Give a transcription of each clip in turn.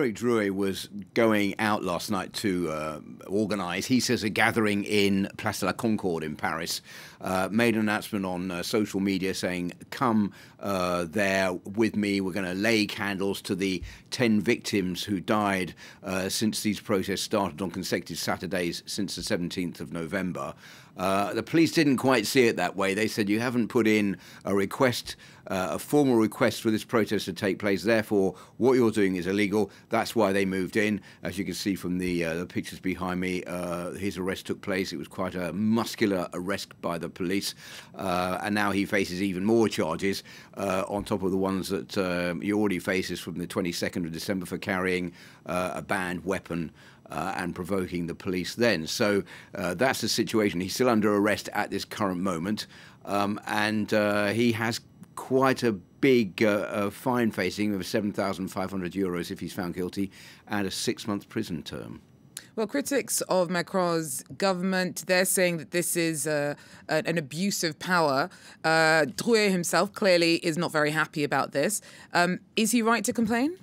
Eric Drouet was going out last night to organise, he says, a gathering in Place de la Concorde in Paris, made an announcement on social media saying, come there with me, we're going to lay candles to the 10 victims who died since these protests started on consecutive Saturdays since the 17th of November. The police didn't quite see it that way. They said, you haven't put in a request, a formal request for this protest to take place. Therefore, what you're doing is illegal. That's why they moved in. As you can see from the pictures behind me, his arrest took place. It was quite a muscular arrest by the police. And now he faces even more charges on top of the ones that he already faces from the 22nd of December for carrying a banned weapon and provoking the police then. So that's the situation. He's still under arrest at this current moment, and he has quite a big fine facing of €7,500 if he's found guilty, and a 6-month prison term. Well, critics of Macron's government, they're saying that this is an abuse of power. Drouet himself clearly is not very happy about this. Is he right to complain?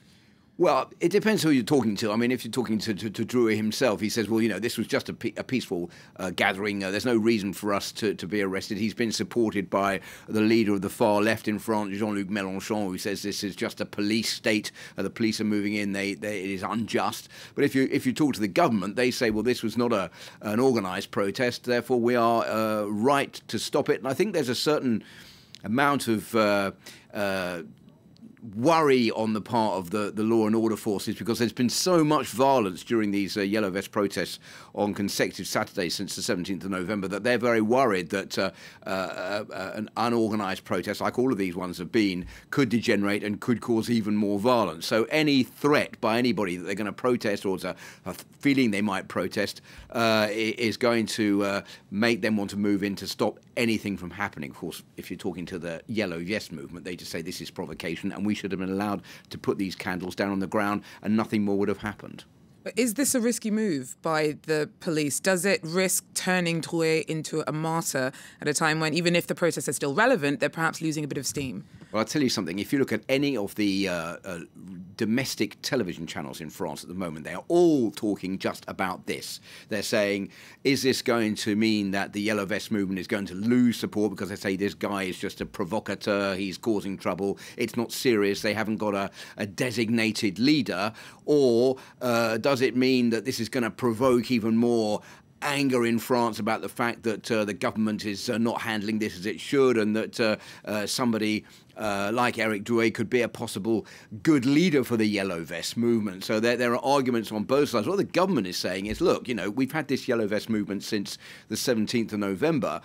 Well, it depends who you're talking to. I mean, if you're talking to Drouet himself, he says, well, you know, this was just a peaceful gathering. There's no reason for us to be arrested. He's been supported by the leader of the far left in France, Jean-Luc Mélenchon, who says this is just a police state. The police are moving in. It is unjust. But if you talk to the government, they say, well, this was not an organised protest. Therefore, we are right to stop it. And I think there's a certain amount of worry on the part of the law and order forces, because there's been so much violence during these yellow vest protests on consecutive Saturdays since the 17th of November that they're very worried that an unorganised protest, like all of these ones have been, could degenerate and could cause even more violence. So any threat by anybody that they're going to protest, or a feeling they might protest, is going to make them want to move in to stop anything from happening. Of course, if you're talking to the yellow vest movement, they just say this is provocation and we should have been allowed to put these candles down on the ground and nothing more would have happened. But is this a risky move by the police? Does it risk turning Drouet into a martyr at a time when, even if the protests are still relevant, they're perhaps losing a bit of steam? Well, I'll tell you something. If you look at any of the domestic television channels in France at the moment, they are all talking just about this. They're saying, is this going to mean that the Yellow Vest movement is going to lose support because they say this guy is just a provocateur, he's causing trouble, it's not serious, they haven't got a designated leader? Or does it mean that this is going to provoke even more anger in France about the fact that the government is not handling this as it should, and that somebody like Eric Drouet could be a possible good leader for the Yellow Vest movement? So there are arguments on both sides. What the government is saying is, look, you know, we've had this Yellow Vest movement since the 17th of November.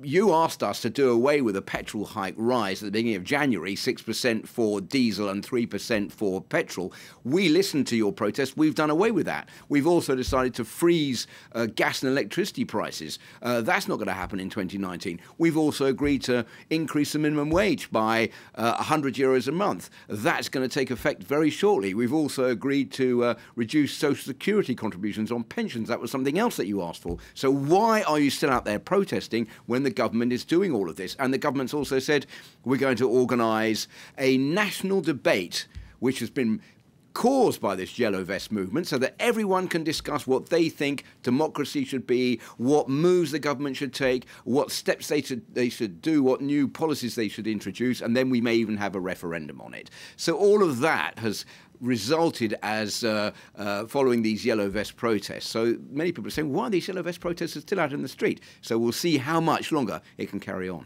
You asked us to do away with a petrol hike rise at the beginning of January, 6% for diesel and 3% for petrol. We listened to your protest. We've done away with that. We've also decided to freeze gas and electricity prices. That's not going to happen in 2019. We've also agreed to increase the minimum wage by €100 a month. That's going to take effect very shortly. We've also agreed to reduce social security contributions on pensions. That was something else that you asked for. So why are you still out there protesting when the government is doing all of this? And the government's also said, we're going to organise a national debate, which has been caused by this Yellow Vest movement, so that everyone can discuss what they think democracy should be, what moves the government should take, what steps they should do, what new policies they should introduce, and then we may even have a referendum on it. So all of that has resulted as following these Yellow Vest protests. So many people are saying, why are these Yellow Vest protesters still out in the street? So we'll see how much longer it can carry on.